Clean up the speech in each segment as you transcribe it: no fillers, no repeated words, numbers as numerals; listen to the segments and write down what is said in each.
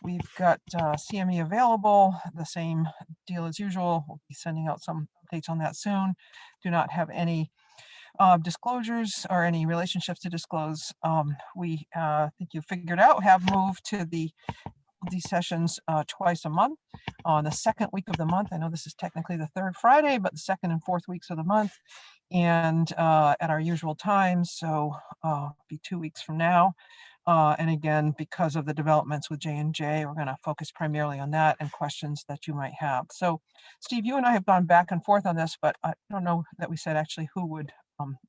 we've got CME available, the same deal as usual. We'll be sending out some updates on that soon. Do not have any disclosures or any relationships to disclose. We think you figured out, have moved to these sessions twice a month on the second week of the month. I know this is technically the third Friday, but the second and fourth weeks of the month, and at our usual times. So be 2 weeks from now. And again, because of the developments with J&J, we're going to focus primarily on that and questions that you might have. So Steve, you and I have gone back and forth on this, but I don't know that we said actually who would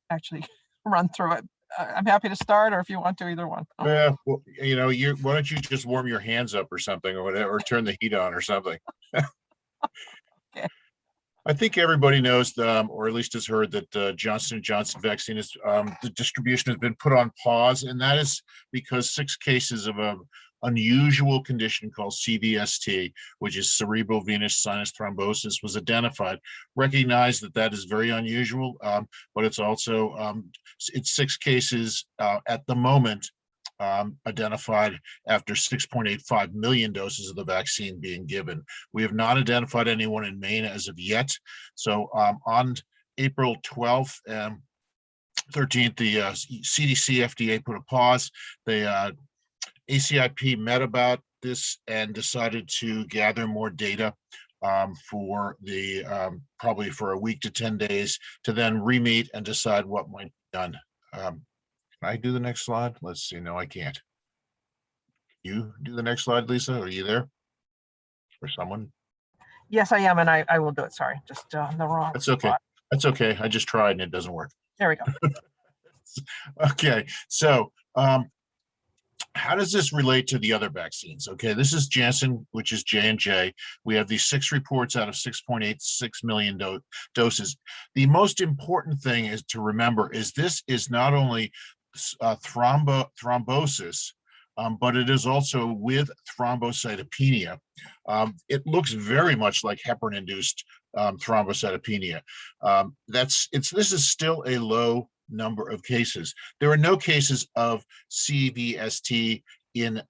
actually run through it. I'm happy to start, or if you want to, either one. Yeah, well, why don't you just warm your hands up or something, or whatever, or turn the heat on or something. Okay. I think everybody knows, or at least has heard, that Johnson & Johnson vaccine is the distribution has been put on pause, and that is because 6 cases of a unusual condition called CVST, which is cerebral venous sinus thrombosis, was identified. Recognize that is very unusual, but it's also it's 6 cases at the moment identified after 6.85 million doses of the vaccine being given. We have not identified anyone in Maine as of yet. So on April 12th and 13th, the CDC, FDA put a pause. The ACIP met about this and decided to gather more data for the probably for a week to 10 days to then re-meet and decide what might be done. Can I do the next slide? Let's see. No, I can't. You do the next slide, Lisa. Are you there? Or someone? Yes, I am, and I will do it. Sorry, just the wrong. That's okay. spot. That's okay. I just tried and it doesn't work. There we go. Okay, so how does this relate to the other vaccines? Okay, this is Janssen, which is J&J. We have these 6 reports out of 6.86 million doses. The most important thing is to remember is this is not only thrombosis, but it is also with thrombocytopenia. It looks very much like heparin-induced thrombocytopenia. This is still a low number of cases. There are no cases of CVST in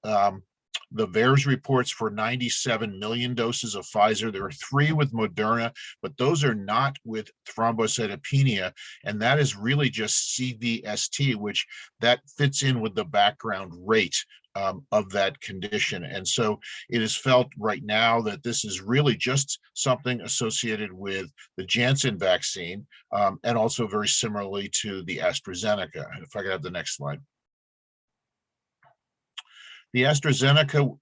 the VAERS reports for 97 million doses of Pfizer. There are 3 with Moderna, but those are not with thrombocytopenia, and that is really just CVST, which that fits in with the background rate of that condition. And so it is felt right now that this is really just something associated with the Janssen vaccine, and also very similarly to the Astra-Zeneca. If I could have the next slide. The Astra-Zeneca,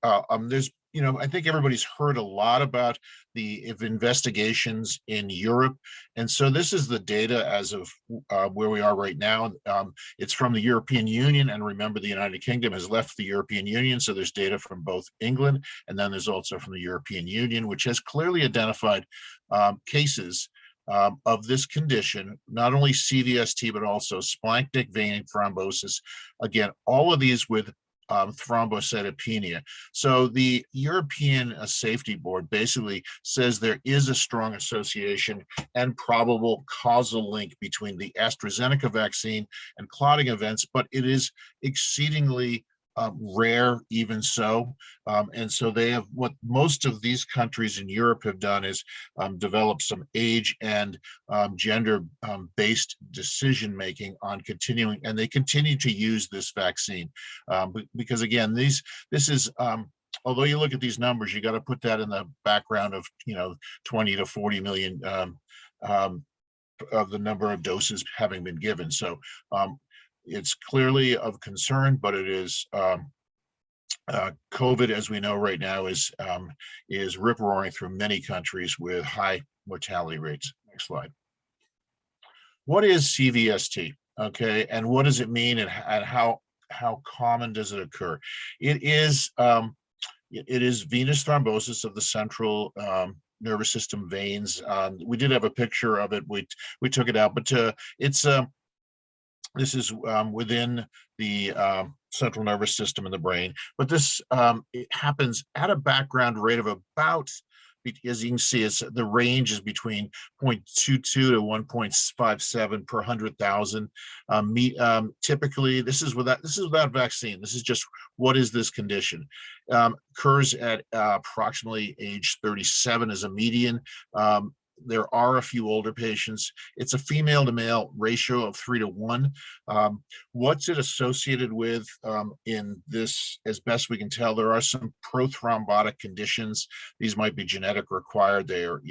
there's, I think everybody's heard a lot about the investigations in Europe. And so this is the data as of where we are right now. It's from the European Union. And remember, the United Kingdom has left the European Union. So there's data from both England, and then there's also from the European Union, which has clearly identified cases of this condition, not only CVST, but also splanchnic vein thrombosis. Again, all of these with thrombocytopenia. So the European Safety Board basically says there is a strong association and probable causal link between the AstraZeneca vaccine and clotting events, but it is exceedingly rare, even so. And so they have, what most of these countries in Europe have done is develop some age and gender-based decision-making on continuing, and they continue to use this vaccine. Because again, this is, although you look at these numbers, you got to put that in the background of, 20 to 40 million of the number of doses having been given. So it's clearly of concern, but it is COVID, as we know right now, is rip-roaring through many countries with high mortality rates. Next slide. What is CVST? Okay, and what does it mean, and how common does it occur? It is venous thrombosis of the central nervous system veins. We did have a picture of it. We took it out, but it's this is within the central nervous system in the brain, but this it happens at a background rate of about as you can see, it's the range is between 0.22 to 1.57 per 100,000. Typically, this is without vaccine. This is just what is this condition? Occurs at approximately age 37 as a median. There are a few older patients. It's a female to male ratio of 3 to 1. What's it associated with in this? As best we can tell, there are some prothrombotic conditions. These might be genetic or acquired. They are,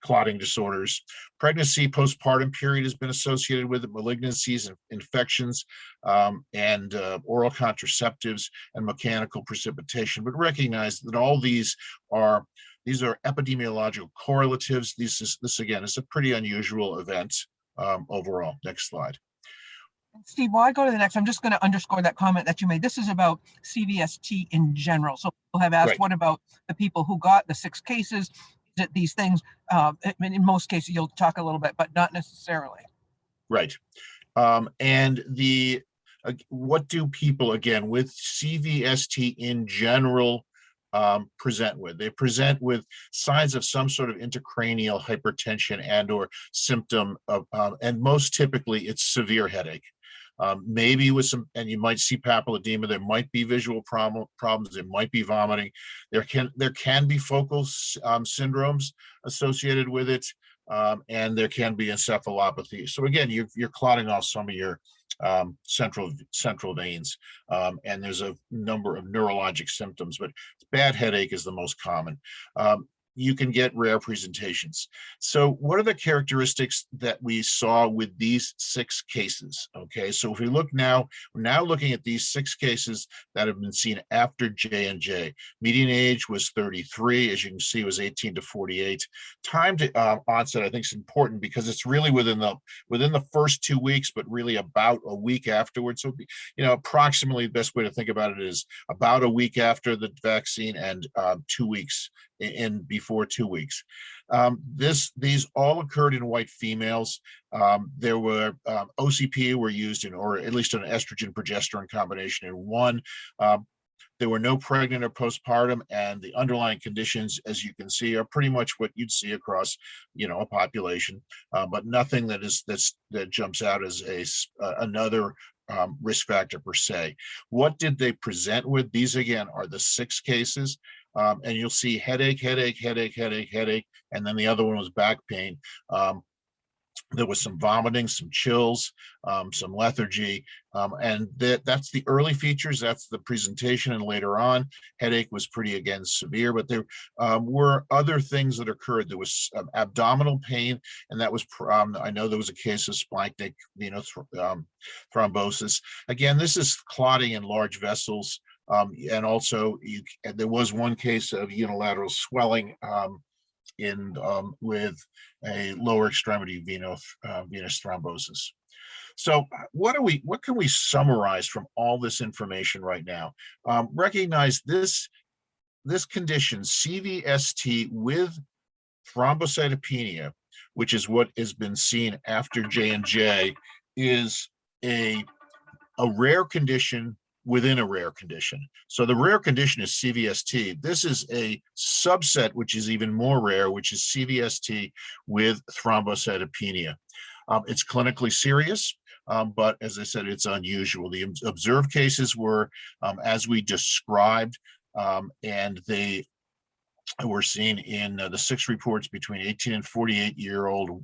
clotting disorders. Pregnancy, postpartum period has been associated with it, malignancies and infections, and oral contraceptives and mechanical precipitation. But recognize that all these are epidemiological correlatives. This again is a pretty unusual event overall. Next slide. Steve, while I go to the next, I'm just going to underscore that comment that you made. This is about CVST in general. So people have asked, Right. What about the people who got the 6 cases? Is it these things? In most cases, you'll talk a little bit, but not necessarily. Right. And what do people, again, with CVST in general present with? They present with signs of some sort of intracranial hypertension and or symptom of, and most typically it's severe headache. Maybe with some, and you might see papilledema. There might be visual problems. There might be vomiting. There can be focal syndromes associated with it, and there can be encephalopathy. So again, you're clotting off some of your central veins, and there's a number of neurologic symptoms, but bad headache is the most common. You can get rare presentations. So what are the characteristics that we saw with these 6 cases? Okay, so if we look now, we're now looking at these 6 cases that have been seen after J&J. Median age was 33, as you can see, was 18 to 48. Time to onset, I think, is important because it's really within the first 2 weeks, but really about a week afterwards. So, approximately the best way to think about it is about a week after the vaccine and 2 weeks in before 2 weeks. These all occurred in white females. There were OCP were used in, or at least an estrogen progesterone combination in 1. There were no pregnant or postpartum, and the underlying conditions, as you can see, are pretty much what you'd see across, a population, but nothing that jumps out as another risk factor per se. What did they present with? These again are the 6 cases. And you'll see headache, and then the other one was back pain. There was some vomiting, some chills, some lethargy, and that's the early features. That's the presentation, and later on, headache was pretty, again, severe, but there were other things that occurred. There was abdominal pain, and that was, I know there was a case of splanchnic venous thrombosis. Again, this is clotting in large vessels. And also, there was one case of unilateral swelling with a lower extremity venous thrombosis. So, what can we summarize from all this information right now? Recognize this condition, CVST with thrombocytopenia, which is what has been seen after J&J, is a rare condition within a rare condition. So the rare condition is CVST. This is a subset, which is even more rare, which is CVST with thrombocytopenia. It's clinically serious, but as I said, it's unusual. The observed cases were, as we described, and they were seen in the 6 reports between 18 and 48-year-old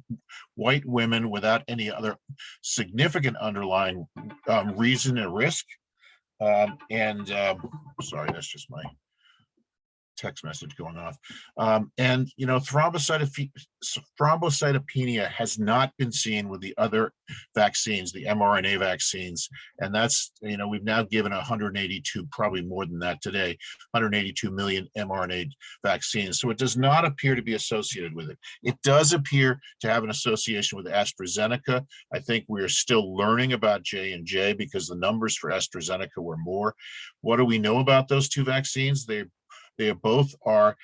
white women without any other significant underlying reason and risk. Sorry, that's just my text message going off. Thrombocytopenia has not been seen with the other vaccines, the mRNA vaccines, and that's, we've now given 182, probably more than that today, 182 million mRNA vaccines. So it does not appear to be associated with it. It does appear to have an association with Astra-Zeneca. I think we're still learning about J&J because the numbers for Astra-Zeneca were more. What do we know about those 2 vaccines? They both are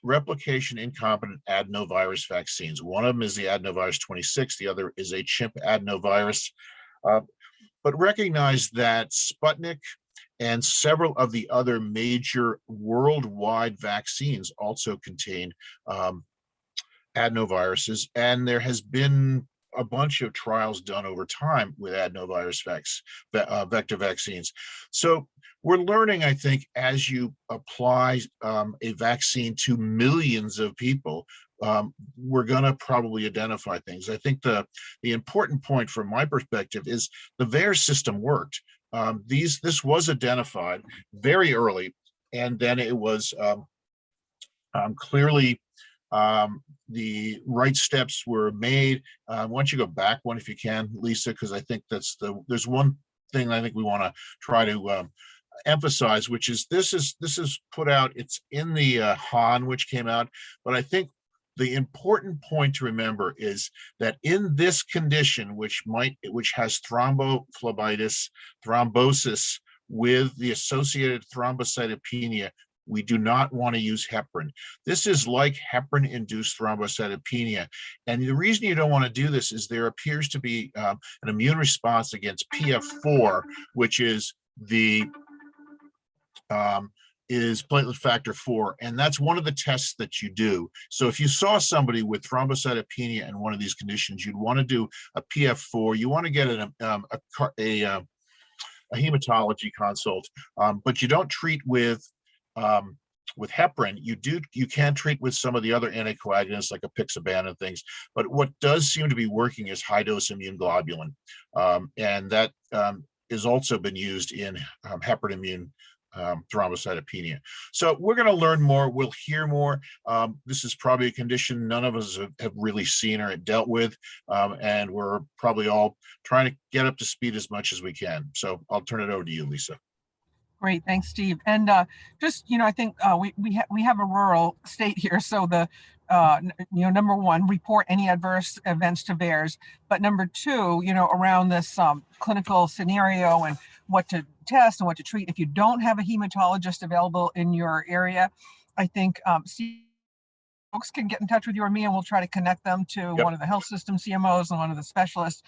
replication incompetent adenovirus vaccines. One of them is the adenovirus 26, the other is a chimp adenovirus. But recognize that Sputnik And several of the other major worldwide vaccines also contain adenoviruses, and there has been a bunch of trials done over time with adenovirus vector vaccines. So we're learning, I think, as you apply a vaccine to millions of people, we're going to probably identify things. I think the important point from my perspective is the VAERS system worked. This was identified very early, and then it was clearly the right steps were made. Why don't you go back one if you can, Lisa, because I think there's one thing I think we want to try to emphasize, which is this is put out, it's in the Han, which came out, but I think the important point to remember is that in this condition, which has thrombophlebitis, thrombosis with the associated thrombocytopenia, we do not want to use heparin. This is like heparin-induced thrombocytopenia. And the reason you don't want to do this is there appears to be an immune response against PF4, which is platelet factor 4, and that's one of the tests that you do. So if you saw somebody with thrombocytopenia in one of these conditions, you'd want to do a PF4. You want to get a hematology consult, but you don't treat with heparin. You can treat with some of the other anticoagulants like apixaban and things, but what does seem to be working is high-dose immune globulin, and that has also been used in heparin immune thrombocytopenia. So we're going to learn more. We'll hear more. This is probably a condition none of us have really seen or dealt with, and we're probably all trying to get up to speed as much as we can. So I'll turn it over to you, Lisa. Great, thanks, Steve. And just, I think we have a rural state here, so the number one, report any adverse events to VAERS, but number two, around this clinical scenario and what to test and what to treat. If you don't have a hematologist available in your area, I think folks can get in touch with you or me, and we'll try to connect them to one of the health system CMOs and one of the specialists.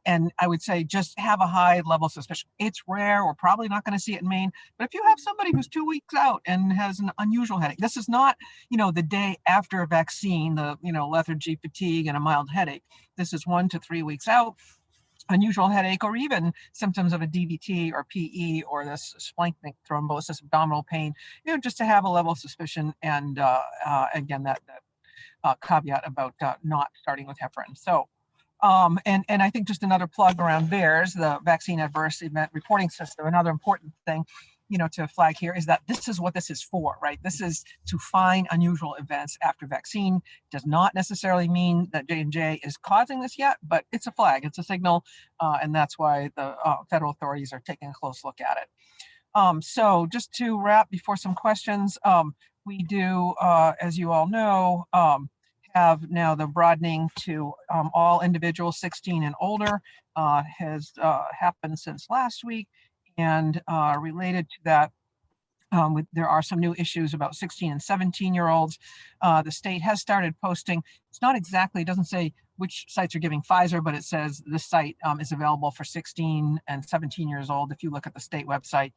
And I would say just have a high level suspicion. It's rare. We're probably not going to see it in Maine. But if you have somebody who's 2 weeks out and has an unusual headache, this is not, the day after a vaccine, the, lethargy, fatigue, and a mild headache. This is 1 to 3 weeks out. Unusual headache, or even symptoms of a DVT or PE or this splanchnic thrombosis, abdominal pain, just to have a level of suspicion. And again, that caveat about not starting with heparin. So, and I think just another plug around VAERS, the Vaccine Adverse Event Reporting System. Another important thing, to flag here is that this is what this is for, right? This is to find unusual events after vaccine. Does not necessarily mean that J&J is causing this yet, but it's a flag, it's a signal, and that's why the federal authorities are taking a close look at it. So just to wrap before some questions, we do, as you all know, have now the broadening to all individuals 16 and older has happened since last week. And related to that, there are some new issues about 16 and 17-year-olds. The state has started posting. It's not exactly, it doesn't say which sites are giving Pfizer, but it says this site is available for 16 and 17 years old. If you look at the state website,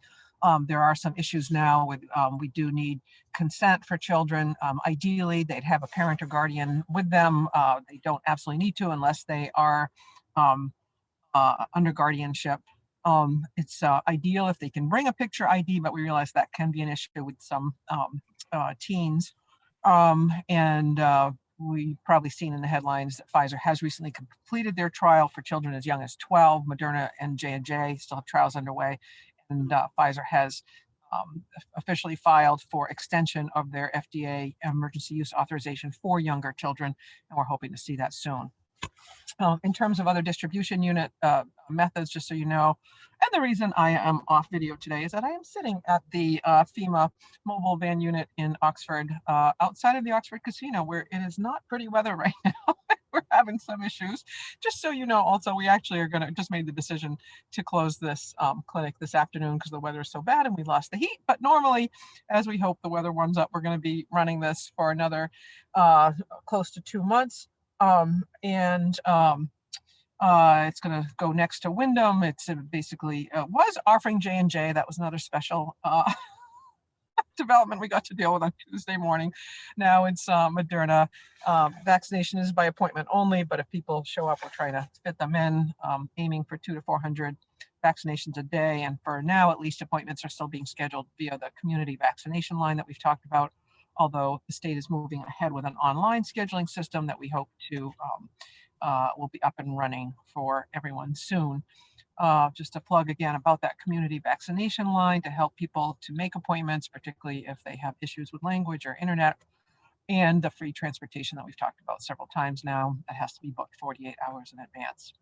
there are some issues now with, we do need consent for children. Ideally, they'd have a parent or guardian with them. They don't absolutely need to unless they are under guardianship. It's ideal if they can bring a picture ID, but we realize that can be an issue with some teens. We've probably seen in the headlines that Pfizer has recently completed their trial for children as young as 12. Moderna and J&J still have trials underway, and Pfizer has officially filed for extension of their FDA emergency use authorization for younger children, and we're hoping to see that soon. In terms of other distribution unit methods, just so you know, and the reason I am off video today is that I am sitting at the FEMA mobile van unit in Oxford, outside of the Oxford Casino, where it is not pretty weather right now. We're having some issues. Just so you know, also, we actually are just made the decision to close this clinic this afternoon because the weather is so bad and we lost the heat. But normally, as we hope the weather warms up, we're going to be running this for another close to 2 months. It's going to go next to Wyndham. It's basically was offering J&J. That was another special development we got to deal with on Tuesday morning. Now it's Moderna. Vaccination is by appointment only, but if people show up, we're trying to fit them in, aiming for 200 to 400 vaccinations a day. And for now, at least, appointments are still being scheduled via the community vaccination line that we've talked about, although the state is moving ahead with an online scheduling system that we hope to will be up and running for everyone soon. Just a plug again about that community vaccination line to help people to make appointments, particularly if they have issues with language or internet, and the free transportation that we've talked about several times now that has to be booked 48 hours in advance.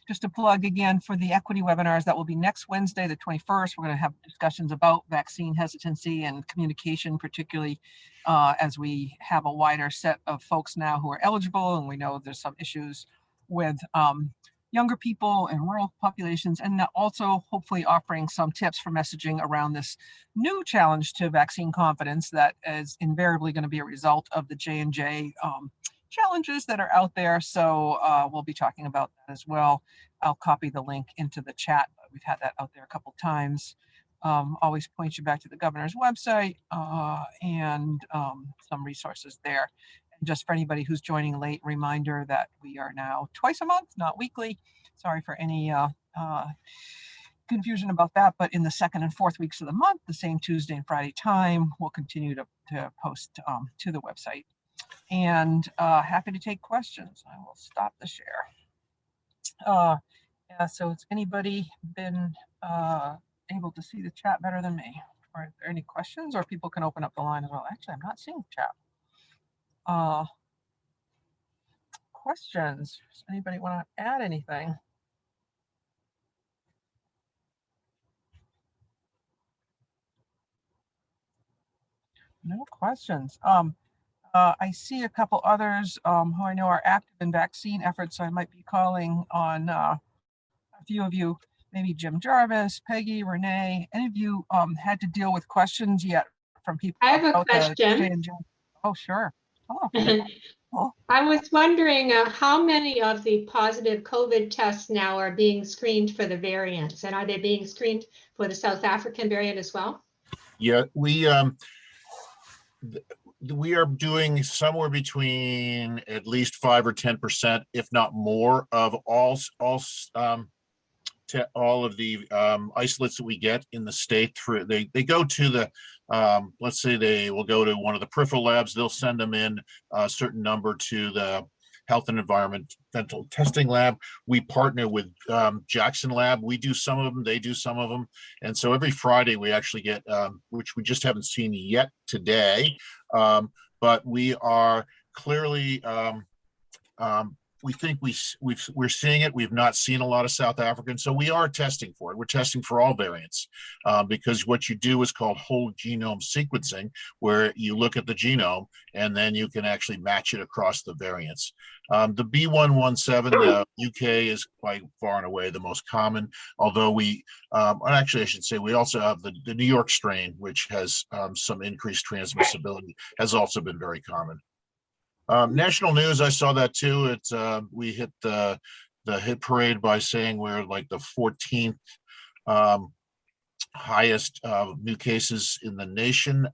Just a plug again for the equity webinars that will be next Wednesday, the 21st. We're going to have discussions about vaccine hesitancy and communication, particularly as we have a wider set of folks now who are eligible, and we know there's some issues with younger people and rural populations, and also hopefully offering some tips for messaging around this new challenge to vaccine confidence that is invariably going to be a result of the J&J challenges that are out there. So we'll be talking about that as well. I'll copy the link into the chat. We've had that out there a couple times. Always point you back to the governor's website and some resources there. And just for anybody who's joining late, reminder that we are now twice a month, not weekly. Sorry for any confusion about that, but in the second and fourth weeks of the month, the same Tuesday and Friday time, we'll continue to post to the website. And happy to take questions. I will stop the share. Yeah, so has anybody been able to see the chat better than me? Or are there any questions, or people can open up the line as well? Actually, I'm not seeing the chat. Questions? Does anybody want to add anything? No questions. I see a couple others who I know are active in vaccine efforts, so I might be calling on a few of you, maybe Jim Jarvis, Peggy, Renee. Any of you had to deal with questions yet from people? I have a question. Oh, sure. Oh. I was wondering how many of the positive COVID tests now are being screened for the variants, and are they being screened for the South African variant as well? Yeah, we are doing somewhere between at least 5 or 10%, if not more, of all of the isolates that we get in the state. Through they go to the let's say they will go to one of the peripheral labs. They'll send them in a certain number to the Health and Environmental Testing Lab. We partner with Jackson Lab. We do some of them, they do some of them. And so every Friday we actually get, which we just haven't seen yet today, but we are clearly, we think we're seeing it. We've not seen a lot of South Africans, so we are testing for it. We're testing for all variants because what you do is called whole genome sequencing, where you look at the genome and then you can actually match it across the variants. The B117, the UK is by far and away the most common, although we, actually I should say, we also have the New York strain, which has some increased transmissibility, has also been very common. National news, I saw that too. It's we hit the hit parade by saying we're like the 14th highest new cases in the nation.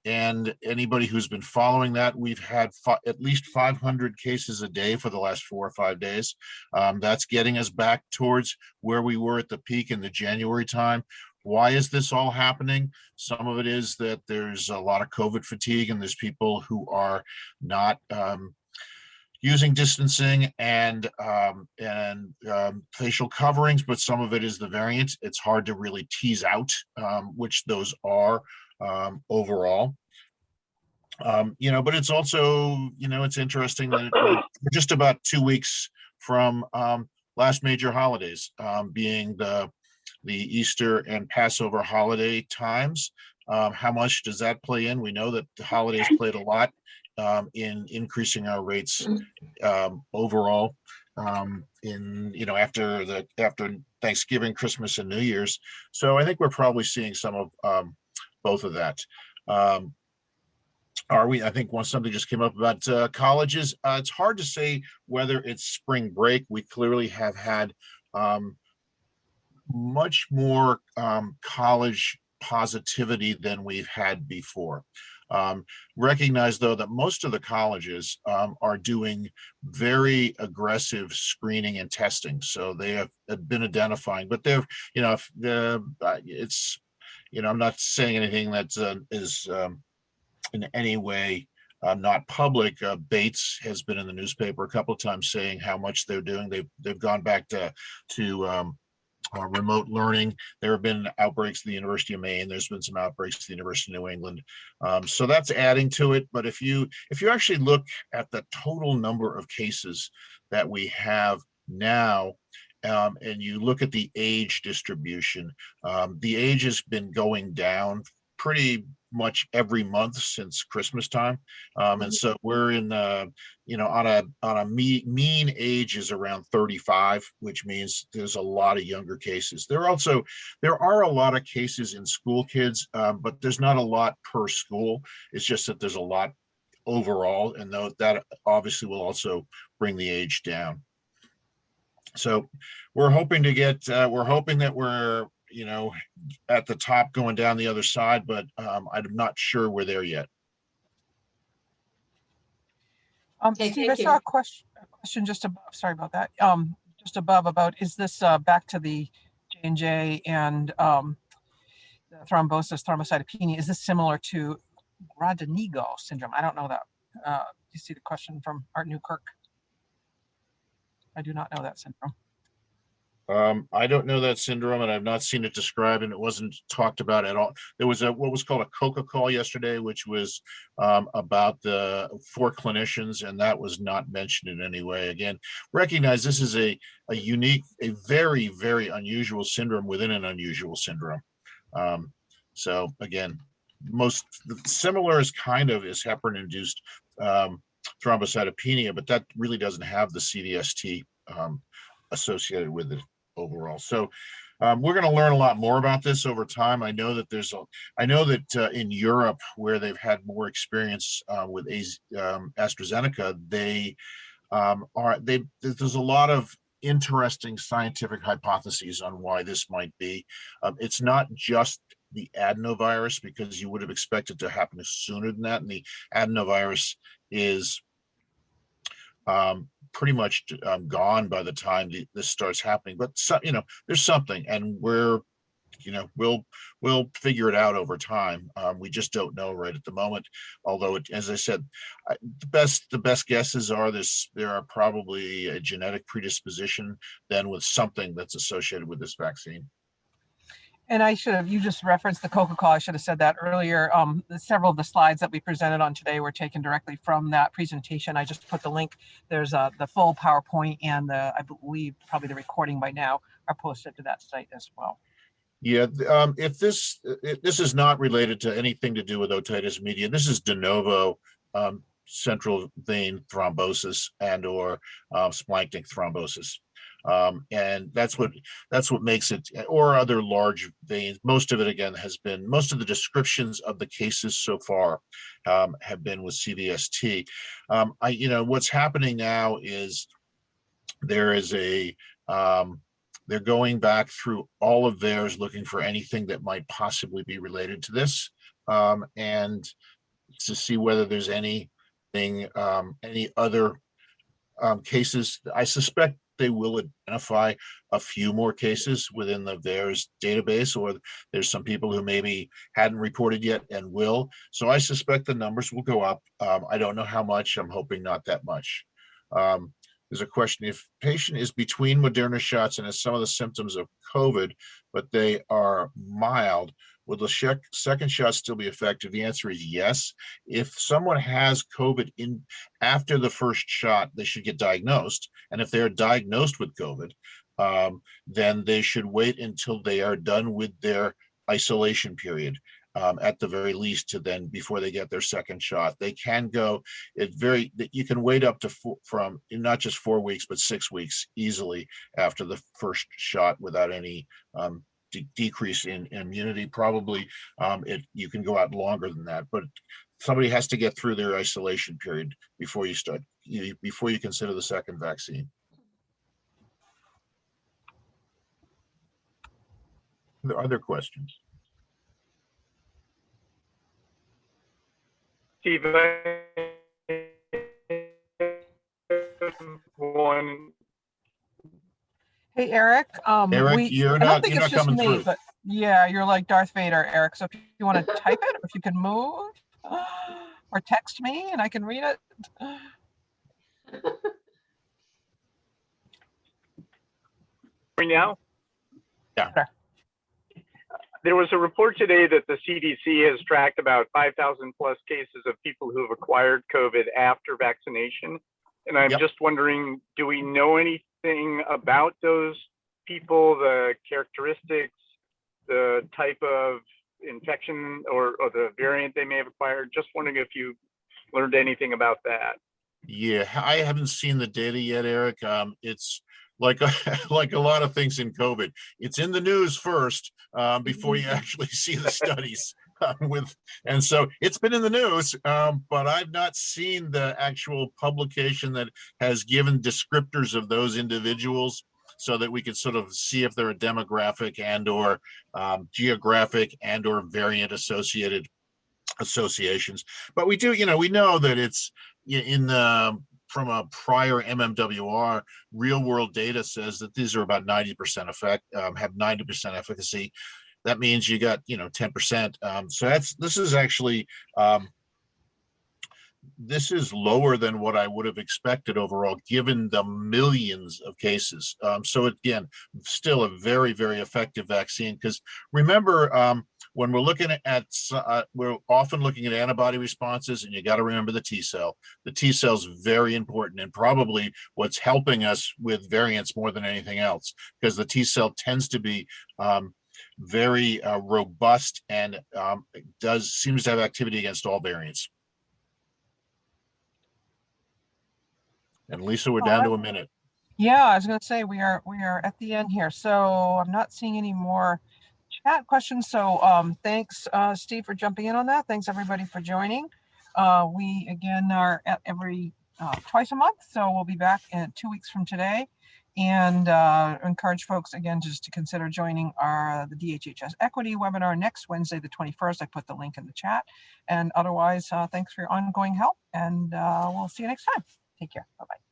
And anybody who's been following that, we've had at least 500 cases a day for the last 4 or 5 days. That's getting us back towards where we were at the peak in the January time. Why is this all happening? Some of it is that there's a lot of COVID fatigue and there's people who are not using distancing and facial coverings, but some of it is the variant. It's hard to really tease out which those are overall. But it's also, it's interesting that we're just about 2 weeks from last major holidays, being the Easter and Passover holiday times. How much does that play in? We know that the holidays played a lot in increasing our rates overall after Thanksgiving, Christmas, and New Year's. So I think we're probably seeing some of both of that. are we? I think once something just came up about colleges. It's hard to say whether it's spring break. We clearly have had much more college positivity than we've had before. Recognize though that most of the colleges are doing very aggressive screening and testing, so they have been identifying. But they're, you know, if the it's, you know, I'm not saying anything that is in any way not public. Bates has been in the newspaper a couple of times saying how much they're doing. They've gone back to remote learning. There have been outbreaks at the University of Maine. There's been some outbreaks at the University of New England. So that's adding to it. But if you actually look at the total number of cases that we have now, and you look at the age distribution, the age has been going down pretty much every month since Christmas time. And so we're in you know, on a mean age is around 35, which means there's a lot of younger cases. There are a lot of cases in school kids, but there's not a lot per school. It's just that there's a lot overall, and though that obviously will also bring the age down. So we're hoping to get we're hoping that we're, you know, at the top going down the other side, but I'm not sure we're there yet. Okay, Steve, I thank saw you. a question just above, sorry about that. Just above about, is this back to the J&J and the thrombosis, thrombocytopenia, is this similar to Rodenigo syndrome? I don't know that. You see the question from Art Newkirk? I do not know that syndrome. I don't know that syndrome, and I've not seen it described, and it wasn't talked about at all. There was what was called a COCA call yesterday, which was about for clinicians, and that was not mentioned in any way. Again, recognize this is a unique, a very, very unusual syndrome within an unusual syndrome. So again, most similar is heparin-induced thrombocytopenia, but that really doesn't have the CVST associated with it overall. So we're going to learn a lot more about this over time. I know that in Europe, where they've had more experience with Astra-Zeneca, there's a lot of interesting scientific hypotheses on why this might be. It's not just the adenovirus, because you would have expected to happen sooner than that, and the adenovirus is pretty much gone by the time this starts happening. But you know, there's something, and we'll figure it out over time. We just don't know right at the moment. Although, as I said, the best guesses are there are probably a genetic predisposition then with something that's associated with this vaccine. And you just referenced the COCA call. I should have said that earlier. Several of the slides that we presented on today were taken directly from that presentation. I just put the link. There's the full PowerPoint and I believe probably the recording by now are posted to that site as well. Yeah, if this is not related to anything to do with otitis media, this is de novo central vein thrombosis and or splanchnic thrombosis. And that's what makes it, or other large veins. Most of it, again, most of the descriptions of the cases so far have been with CVST. What's happening now is they're going back through all of VAERS looking for anything that might possibly be related to this, and to see whether there's any other cases. I suspect they will identify a few more cases within the VAERS database, or there's some people who maybe hadn't reported yet and will. So I suspect the numbers will go up. I don't know how much. I'm hoping not that much. There's a question: if patient is between Moderna shots and has some of the symptoms of COVID, but they are mild, will the second shot still be effective? The answer is yes. If someone has COVID after the first shot, they should get diagnosed. And if they're diagnosed with COVID, then they should wait until they are done with their isolation period, at the very least, before they get their second shot. They can go, you can wait up to from not just 4 weeks, but 6 weeks easily after the first shot without any decrease in immunity. Probably you can go out longer than that, but somebody has to get through their isolation period before you start, before you consider the second vaccine. Are there other questions? Steve, one. Hey, Eric. Eric, you're I don't not think it's just coming me, through. but yeah, you're like Darth Vader, Eric. So if you want to type it, or if you can move, or text me and I can read it. Right now? Yeah. Sure. There was a report today that the CDC has tracked about 5,000 plus cases of people who have acquired COVID after vaccination. And I'm Yep. just wondering, do we know anything about those people, the characteristics, the type of infection or the variant they may have acquired? Just wondering if you learned anything about that. Yeah, I haven't seen the data yet, Eric. It's like like a lot of things in COVID. It's in the news first before you actually see the studies and so it's been in the news, but I've not seen the actual publication that has given descriptors of those individuals so that we can sort of see if they're a demographic and or geographic and or variant associated associations. But we do, we know that it's in the from a prior MMWR, real world data says that these are about 90% effect, have 90% efficacy. That means you got 10%. So this is actually this is lower than what I would have expected overall, given the millions of cases. So again, still a very, very effective vaccine. Because remember, when we're looking at, we're often looking at antibody responses, and you got to remember the T cell. The T cell is very important and probably what's helping us with variants more than anything else, because the T cell tends to be very robust and seems to have activity against all variants. And Lisa, we're down to a minute. Yeah, I was going to say we are at the end here, so I'm not seeing any more chat questions. So thanks, Steve, for jumping in on that. Thanks everybody for joining. We again are at every twice a month, so we'll be back in 2 weeks from today, and encourage folks again just to consider joining the DHHS Equity webinar next Wednesday, the 21st. I put the link in the chat, and otherwise, thanks for your ongoing help, and we'll see you next time. Take care. Bye-bye.